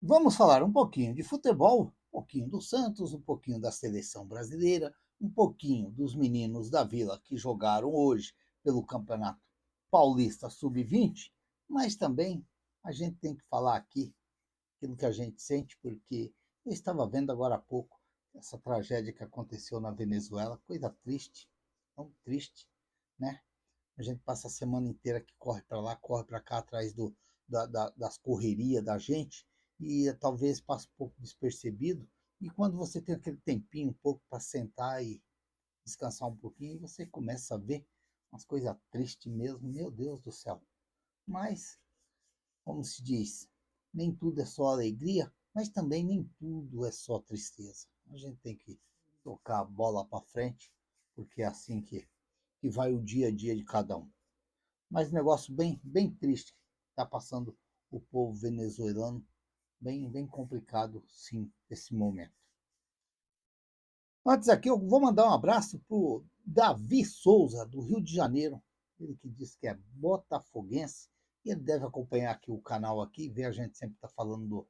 Vamos falar um pouquinho de futebol, um pouquinho do Santos, um pouquinho da seleção brasileira, um pouquinho dos meninos da Vila que jogaram hoje pelo Campeonato Paulista Sub-20, mas também a gente tem que falar aqui aquilo que a gente sente, porque eu estava vendo agora há pouco essa tragédia que aconteceu na Venezuela, coisa triste, tão triste, né? A gente passa a semana inteira que corre para lá, corre para cá atrás das correrias da gente e talvez passe um pouco despercebido. E quando você tem aquele tempinho um pouco para sentar e descansar um pouquinho, você começa a ver umas coisas tristes mesmo, meu Deus do céu. Mas, como se diz, nem tudo é só alegria, mas também nem tudo é só tristeza. A gente tem que tocar a bola para frente, porque é assim que vai o dia a dia de cada um. Mas negócio bem triste está passando o povo venezuelano, bem complicado, sim, esse momento. Antes aqui, eu vou mandar um abraço para o Davi Souza, do Rio de Janeiro, ele que diz que é botafoguense, e ele deve acompanhar aqui o canal aqui, ver a gente sempre está falando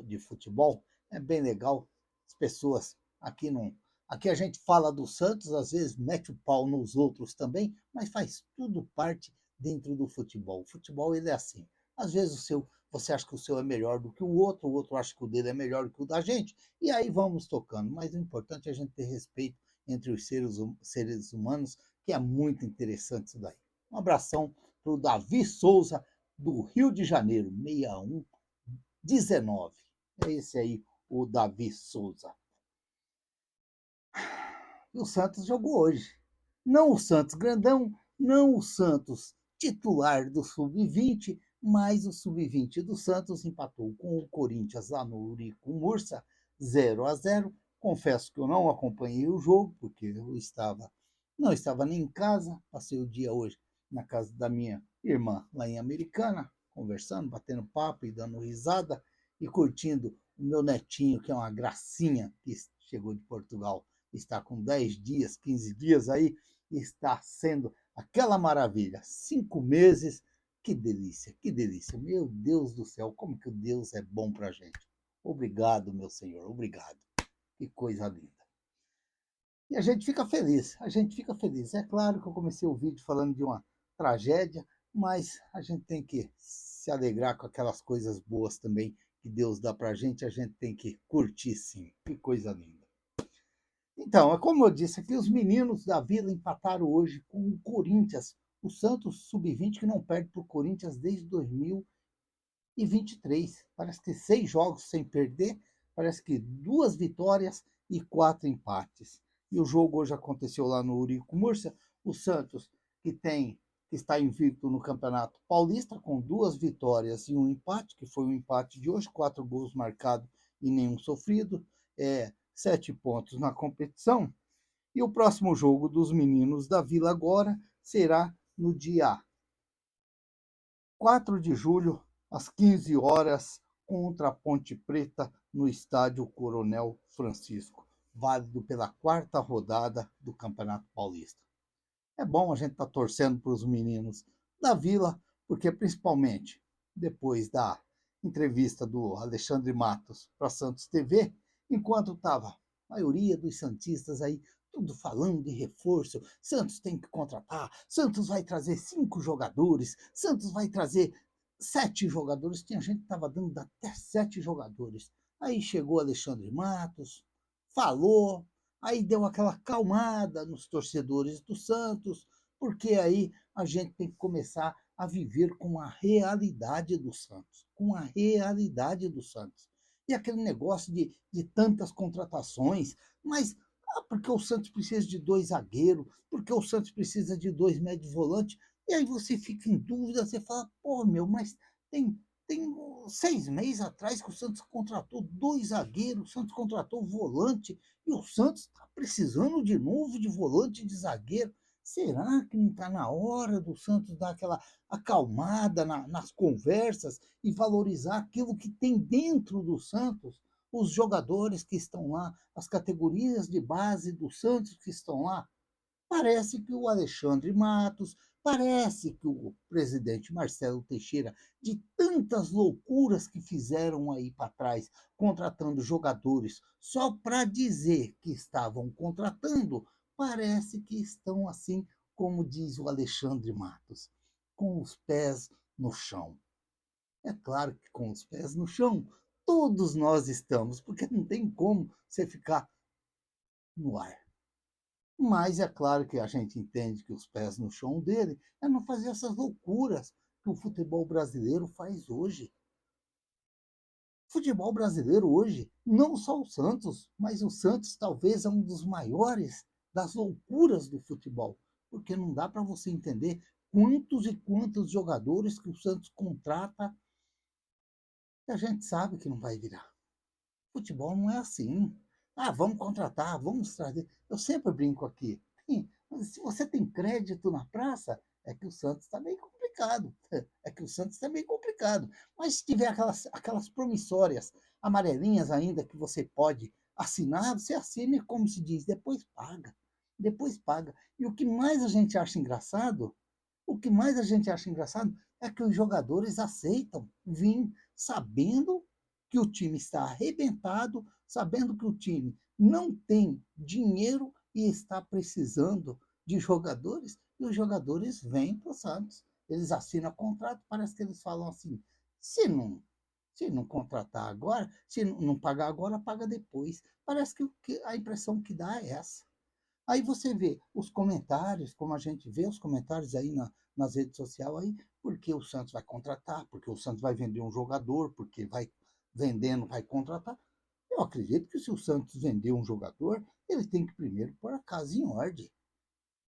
de futebol, é bem legal, as pessoas aqui não... Aqui a gente fala do Santos, às vezes mete o pau nos outros também, mas faz tudo parte dentro do futebol. O futebol ele é assim. Às vezes você acha que o seu é melhor do que o outro acha que o dele é melhor do que o da gente, e aí vamos tocando. Mas o importante é a gente ter respeito entre os seres humanos, que é muito interessante isso daí. Um abração para o Davi Souza, do Rio de Janeiro, 6119. É esse aí, o Davi Souza. E o Santos jogou hoje. Não o Santos grandão, não o Santos titular do Sub-20, mas o Sub-20 do Santos empatou com o Corinthians lá no Urico Mursa, 0-0. Confesso que eu não acompanhei o jogo, porque não estava nem em casa, passei o dia hoje na casa da minha irmã lá em Americana, conversando, batendo papo e dando risada e curtindo o meu netinho, que é uma gracinha, que chegou de Portugal, está com 10 dias, 15 dias aí, e está sendo aquela maravilha. 5 meses, que delícia, que delícia. Meu Deus do céu, como que o Deus é bom para a gente. Obrigado, meu Senhor, obrigado. Que coisa linda. E a gente fica feliz, a gente fica feliz. É claro que eu comecei o vídeo falando de uma tragédia, mas a gente tem que se alegrar com aquelas coisas boas também que Deus dá para a gente tem que curtir sim. Que coisa linda. Então, é como eu disse aqui, os meninos da Vila empataram hoje com o Corinthians, o Santos Sub-20, que não perde para o Corinthians desde 2023. Parece que 6 jogos sem perder, parece que 2 vitórias e 4 empates. E o jogo hoje aconteceu lá no Urico Murcia. O Santos, que está invicto no Campeonato Paulista, com 2 vitórias e 1 empate, que foi o empate de hoje, 4 gols marcados e nenhum sofrido. 7 pontos na competição. E o próximo jogo dos meninos da Vila agora será no dia 4 de julho, às 15 horas, contra a Ponte Preta, no estádio Coronel Francisco, válido pela 4ª rodada do Campeonato Paulista. É bom a gente estar torcendo para os meninos da Vila, porque principalmente depois da entrevista do Alexandre Matos para a Santos TV, enquanto estava a maioria dos santistas aí tudo falando de reforço, Santos tem que contratar, Santos vai trazer 5 jogadores, Santos vai trazer 7 jogadores, tinha gente que estava dando até 7 jogadores. Aí chegou Alexandre Matos, falou, aí deu aquela calmada nos torcedores do Santos, porque aí a gente tem que começar a viver com a realidade do Santos, com a realidade do Santos. E aquele negócio de tantas contratações, mas porque o Santos precisa de 2 zagueiros, porque o Santos precisa de 2 médios volantes, e aí você fica em dúvida, você fala, pô, meu, mas tem 6 meses atrás que o Santos contratou 2 zagueiros, o Santos contratou volante, e o Santos está precisando de novo de volante e de zagueiro. Será que não está na hora do Santos dar aquela acalmada nas conversas e valorizar aquilo que tem dentro do Santos? Os jogadores que estão lá, as categorias de base do Santos que estão lá? Parece que o Alexandre Matos Parece que o presidente Marcelo Teixeira, de tantas loucuras que fizeram aí para trás, contratando jogadores só para dizer que estavam contratando, parece que estão assim, como diz o Alexandre Matos, com os pés no chão. É claro que com os pés no chão, todos nós estamos, porque não tem como você ficar no ar. Mas é claro que a gente entende que os pés no chão dele é não fazer essas loucuras que o futebol brasileiro faz hoje. O futebol brasileiro hoje, não só o Santos, mas o Santos talvez é um dos maiores das loucuras do futebol, porque não dá para você entender quantos e quantos jogadores que o Santos contrata e a gente sabe que não vai virar. Futebol não é assim. Ah, vamos contratar, vamos trazer. Eu sempre brinco aqui. Se você tem crédito na praça, é que o Santos está meio complicado. É que o Santos está meio complicado. Mas se tiver aquelas promissórias amarelinhas ainda que você pode assinar, você assina e, como se diz, depois paga. Depois paga. E o que mais a gente acha engraçado, o que mais a gente acha engraçado é que os jogadores aceitam vir sabendo que o time está arrebentado, sabendo que o time não tem dinheiro e está precisando de jogadores, e os jogadores vêm para o Santos. Eles assinam contrato, parece que eles falam assim: se não, se não contratar agora, se não pagar agora, paga depois. Parece que a impressão que dá é essa. Aí você vê os comentários, como a gente vê os comentários aí nas redes sociais aí, porque o Santos vai contratar, porque o Santos vai vender um jogador, porque vai vendendo, vai contratar. Eu acredito que se o Santos vender um jogador, ele tem que primeiro pôr a casa em ordem.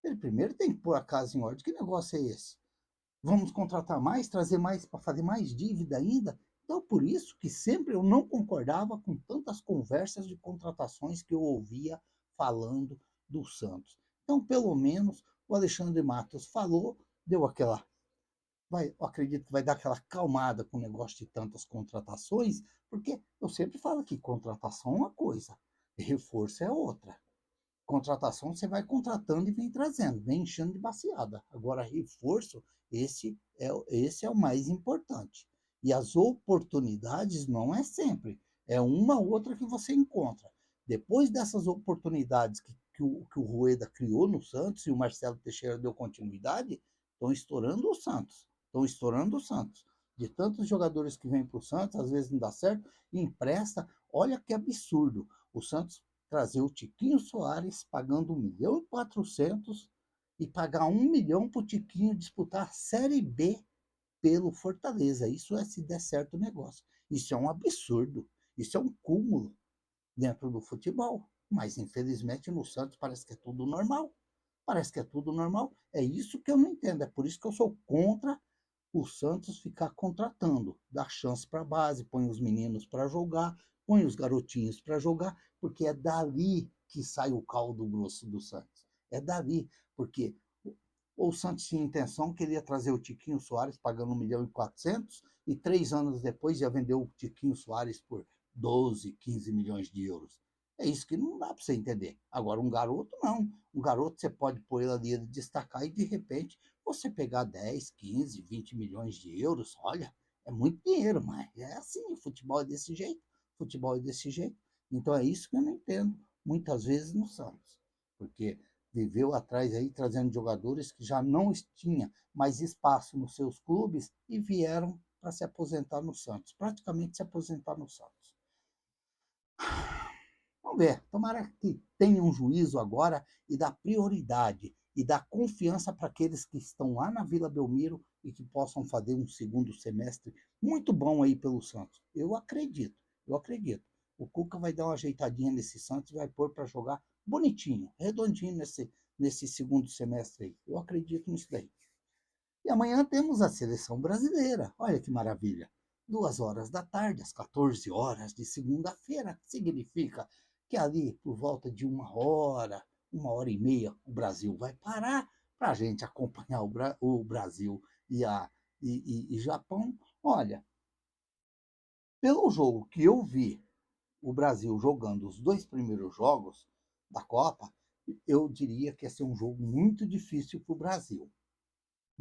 Ele primeiro tem que pôr a casa em ordem. Que negócio é esse? Vamos contratar mais, trazer mais para fazer mais dívida ainda? Então, por isso que sempre eu não concordava com tantas conversas de contratações que eu ouvia falando do Santos. Então, pelo menos, o Alexandre Matos falou, deu aquela. Eu acredito que vai dar aquela calmada com o negócio de tantas contratações, porque eu sempre falo que contratação é uma coisa, reforço é outra. Contratação você vai contratando e vem trazendo, vem enchendo de baciada. Agora, reforço, esse é o mais importante. E as oportunidades não é sempre, é uma ou outra que você encontra. Depois dessas oportunidades que o Rueda criou no Santos e o Marcelo Teixeira deu continuidade, estão estourando o Santos. Estão estourando o Santos. De tantos jogadores que vêm para o Santos, às vezes não dá certo, e empresta. Olha que absurdo. O Santos trazer o Tiquinho Soares pagando 1.400.000 e pagar 1 milhão para o Tiquinho disputar a Série B pelo Fortaleza. Isso é se der certo o negócio. Isso é um absurdo. Isso é um cúmulo dentro do futebol. Mas, infelizmente, no Santos parece que é tudo normal. Parece que é tudo normal. É isso que eu não entendo. É por isso que eu sou contra o Santos ficar contratando, dá chance para a base, põe os meninos para jogar, põe os garotinhos para jogar, porque é dali que sai o caldo grosso do Santos. É dali, porque o Santos tinha intenção, queria trazer o Tiquinho Soares pagando 1.400.000 e 3 anos depois ia vender o Tiquinho Soares por 12, 15 milhões de euros. É isso que não dá para você entender. Agora, um garoto, não. Um garoto você pode pôr ele ali, destacar e de repente você pegar 10, 15, 20 milhões de euros, olha, é muito dinheiro, mas é assim, o futebol é desse jeito, futebol é desse jeito. Então é isso que eu não entendo, muitas vezes no Santos, porque viveu atrás aí trazendo jogadores que já não tinham mais espaço nos seus clubes e vieram para se aposentar no Santos, praticamente se aposentar no Santos. Vamos ver, tomara que tenha um juízo agora e dá prioridade e dá confiança para aqueles que estão lá na Vila Belmiro e que possam fazer um segundo semestre muito bom aí pelo Santos. Eu acredito, eu acredito. O Cuca vai dar uma ajeitadinha nesse Santos e vai pôr para jogar bonitinho, redondinho nesse segundo semestre aí. Eu acredito nisso daí. E amanhã temos a seleção brasileira. Olha que maravilha. 2 horas da tarde, às 14 horas de segunda-feira. Significa que ali, por volta de 1 hora, 1 hora e meia, o Brasil vai parar para a gente acompanhar o Brasil e Japão. Olha, pelo jogo que eu vi, o Brasil jogando os 2 primeiros jogos da Copa, eu diria que ia ser um jogo muito difícil para o Brasil.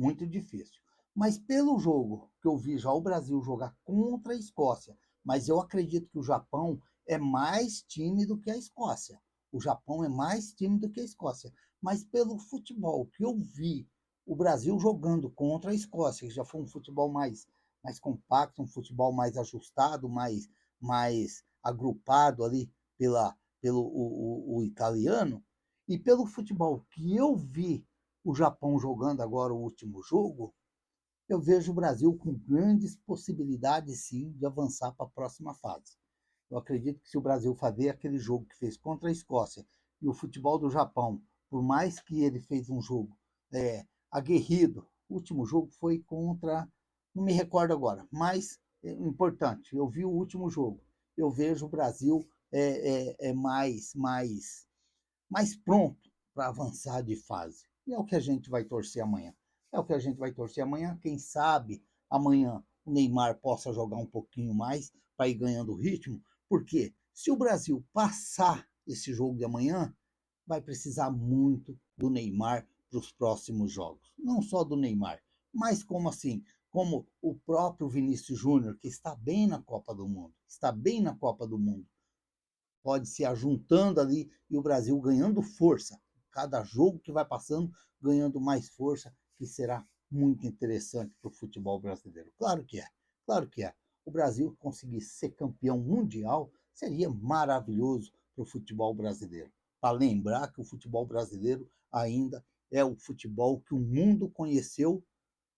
muito difícil. Mas pelo jogo que eu vi já o Brasil jogar contra a Escócia, mas eu acredito que o Japão é mais time do que a Escócia. O Japão é mais time do que a Escócia. Mas pelo futebol que eu vi o Brasil jogando contra a Escócia, que já foi um futebol mais compacto, um futebol mais ajustado, mais agrupado ali pelo o italiano, e pelo futebol que eu vi o Japão jogando agora o último jogo, eu vejo o Brasil com grandes possibilidades, sim, de avançar para a próxima fase. Eu acredito que se o Brasil fazer aquele jogo que fez contra a Escócia e o futebol do Japão, por mais que ele fez um jogo aguerrido, o último jogo foi contra, não me recordo agora, mas importante, eu vi o último jogo, eu vejo o Brasil mais pronto para avançar de fase. E é o que a gente vai torcer amanhã. É o que a gente vai torcer amanhã. Quem sabe amanhã o Neymar possa jogar um pouquinho mais para ir ganhando ritmo, porque se o Brasil passar esse jogo de amanhã, vai precisar muito do Neymar para os próximos jogos. Não só do Neymar, mas como assim, como o próprio Vinícius Júnior, que está bem na Copa do Mundo, está bem na Copa do Mundo, pode se ajuntando ali e o Brasil ganhando força. Cada jogo que vai passando, ganhando mais força, que será muito interessante para o futebol brasileiro. Claro que é, claro que é. O Brasil conseguir ser campeão mundial seria maravilhoso para o futebol brasileiro. Para lembrar que o futebol brasileiro ainda é o futebol que o mundo conheceu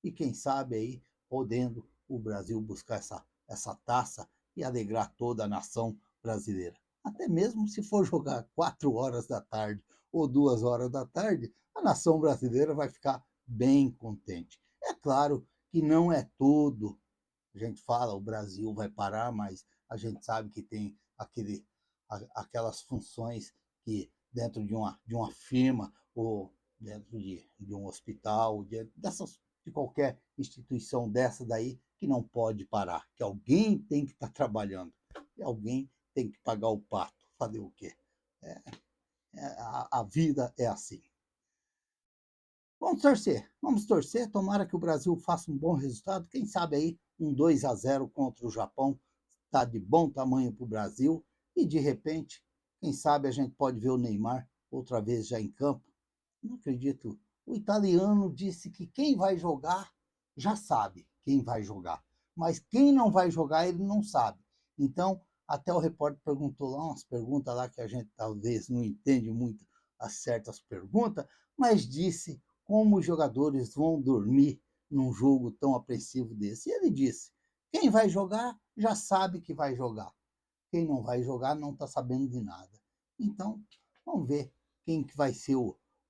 e quem sabe aí podendo o Brasil buscar essa taça e alegrar toda a nação brasileira. Até mesmo se for jogar 4 horas da tarde ou 2 horas da tarde, a nação brasileira vai ficar bem contente. É claro que não é todo, a gente fala o Brasil vai parar, mas a gente sabe que tem aquelas funções que dentro de uma firma ou dentro de um hospital, de qualquer instituição dessa daí, que não pode parar, que alguém tem que estar trabalhando, e alguém tem que pagar o pato. Fazer o quê? É, a vida é assim. Vamos torcer, tomara que o Brasil faça um bom resultado, quem sabe aí um 2-0 contra o Japão está de bom tamanho para o Brasil, e de repente, quem sabe a gente pode ver o Neymar outra vez já em campo. Não acredito. O italiano disse que quem vai jogar já sabe quem vai jogar, mas quem não vai jogar ele não sabe. Então, até o repórter perguntou lá umas perguntas lá que a gente talvez não entende muito as certas perguntas, mas disse como os jogadores vão dormir num jogo tão apreensivo desse. E ele disse: quem vai jogar já sabe que vai jogar. Quem não vai jogar não está sabendo de nada. Então, vamos ver quem que vai ser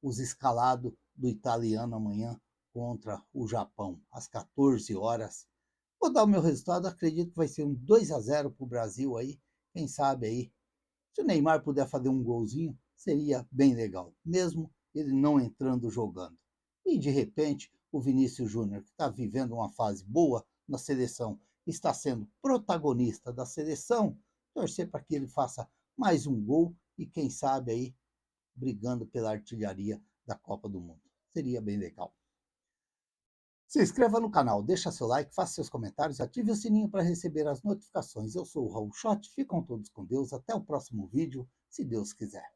os escalados do italiano amanhã contra o Japão, às 14 horas. Vou dar o meu resultado, acredito que vai ser um 2-0 para o Brasil aí. Quem sabe aí, se o Neymar puder fazer um golzinho, seria bem legal, mesmo ele não entrando jogando. E de repente, o Vinícius Júnior, que está vivendo uma fase boa na seleção, está sendo protagonista da seleção, torcer para que ele faça mais um gol e quem sabe aí brigando pela artilharia da Copa do Mundo. Seria bem legal. Se inscreva no canal, deixa seu like, faça seus comentários, ative o sininho para receber as notificações. Eu sou o Raul Schott, ficam todos com Deus, até o próximo vídeo, se Deus quiser.